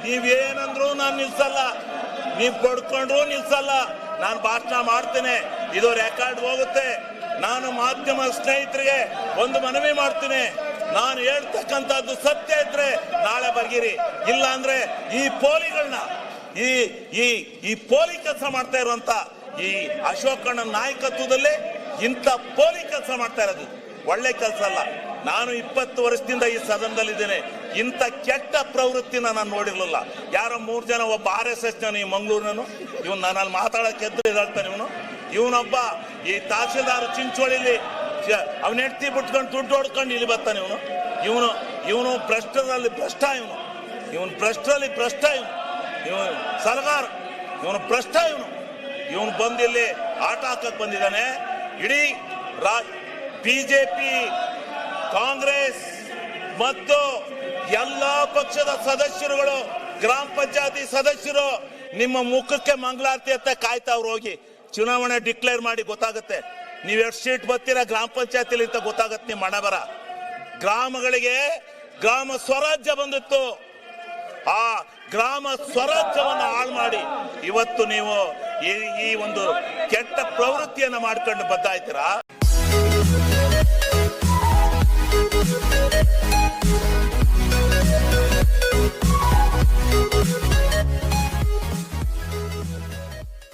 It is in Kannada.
ನೀವೇನಂದ್ರು ನಾನು ನಿಲ್ಸಲ್ಲ, ನೀವ್ ಪಡ್ಕೊಂಡ್ರು ನಿಲ್ಸಲ್ಲ. ನಾನು ಭಾಷಣ ಮಾಡ್ತೇನೆ, ಇದು ರೆಕಾರ್ಡ್ ಹೋಗುತ್ತೆ. ನಾನು ಮಾಧ್ಯಮ ಸ್ನೇಹಿತರಿಗೆ ಒಂದು ಮನವಿ ಮಾಡ್ತೀನಿ, ನಾನು ಹೇಳ್ತಕ್ಕಂಥದ್ದು ಸತ್ಯ ಇದ್ರೆ ನಾಳೆ ಬರ್ಗಿರಿ, ಇಲ್ಲ ಅಂದ್ರೆ ಈ ಪೋಲಿಗಳನ್ನ ಈ ಪೋಲಿ ಕೆಲಸ ಮಾಡ್ತಾ ಇರುವಂತ ಈ ಅಶೋಕಣ್ಣ ನಾಯಕತ್ವದಲ್ಲಿ ಇಂಥ ಪೋಲಿ ಕೆಲಸ ಮಾಡ್ತಾ ಇರೋದು ಒಳ್ಳೆ ಕೆಲಸ ಅಲ್ಲ. ನಾನು 20 ವರ್ಷದಿಂದ ಈ ಸದನದಲ್ಲಿದ್ದೇನೆ, ಇಂಥ ಕೆಟ್ಟ ಪ್ರವೃತ್ತಿನ ನಾನು ನೋಡಿರ್ಲಿಲ್ಲ. ಯಾರೋ 3 ಜನ, ಒಬ್ಬ RSS ಈ ಮಂಗಳೂರಿನನು, ಇವನು ನನ್ನಲ್ಲಿ ಮಾತಾಡಕ್ಕೆ ಎದ್ದು ಹೇಳ್ತಾನೆ. ಇವನೊಬ್ಬ ಈ ತಹಸೀಲ್ದಾರ್ ಚಿಂಚೋಳಿಲಿ ಅವನ ಹೆಂಡತಿ ಬಿಟ್ಕೊಂಡು ದುಡ್ಡು ಹೊಡ್ಕೊಂಡು ಇಲ್ಲಿ ಬರ್ತಾನೆ. ಇವನು ಭ್ರಷ್ಟರಲ್ಲಿ ಭ್ರಷ್ಟ, ಇವನು ಭ್ರಷ್ಟರಲ್ಲಿ ಭ್ರಷ್ಟ, ಇವನು ಸಲಗಾರ, ಇವನು ಭ್ರಷ್ಟ. ಇವನು ಬಂದಿಲ್ಲಿ ಆಟ ಹಾಕಕ್ ಬಂದಿದ್ದಾನೆ. ಇಡೀ ಬಿಜೆಪಿ, ಕಾಂಗ್ರೆಸ್ ಮತ್ತು ಎಲ್ಲಾ ಪಕ್ಷದ ಸದಸ್ಯರುಗಳು, ಗ್ರಾಮ ಪಂಚಾಯತಿ ಸದಸ್ಯರು ನಿಮ್ಮ ಮುಖಕ್ಕೆ ಮಂಗಳಾರತಿ ಅಂತ ಕಾಯ್ತಾವ್ರು. ಹೋಗಿ ಚುನಾವಣೆ ಡಿಕ್ಲೇರ್ ಮಾಡಿ, ಗೊತ್ತಾಗುತ್ತೆ ನೀವ್ ಎಷ್ಟು ಸೀಟ್ ಬರ್ತೀರಾ ಗ್ರಾಮ ಪಂಚಾಯತಿಲಿ ಅಂತ ಗೊತ್ತಾಗತ್ತೆ. ನಿಮ್ಮ ಹಣ ಬರ. ಗ್ರಾಮಗಳಿಗೆ ಗ್ರಾಮ ಸ್ವರಾಜ್ಯ ಬಂದಿತ್ತು, ಆ ಗ್ರಾಮ ಸ್ವರಾಜ್ಯವನ್ನು ಹಾಳು ಮಾಡಿ ಇವತ್ತು ನೀವು ಈ ಒಂದು ಕೆಟ್ಟ ಪ್ರವೃತ್ತಿಯನ್ನು ಮಾಡ್ಕೊಂಡು ಬದ್ದಾಯ್ತೀರಾ.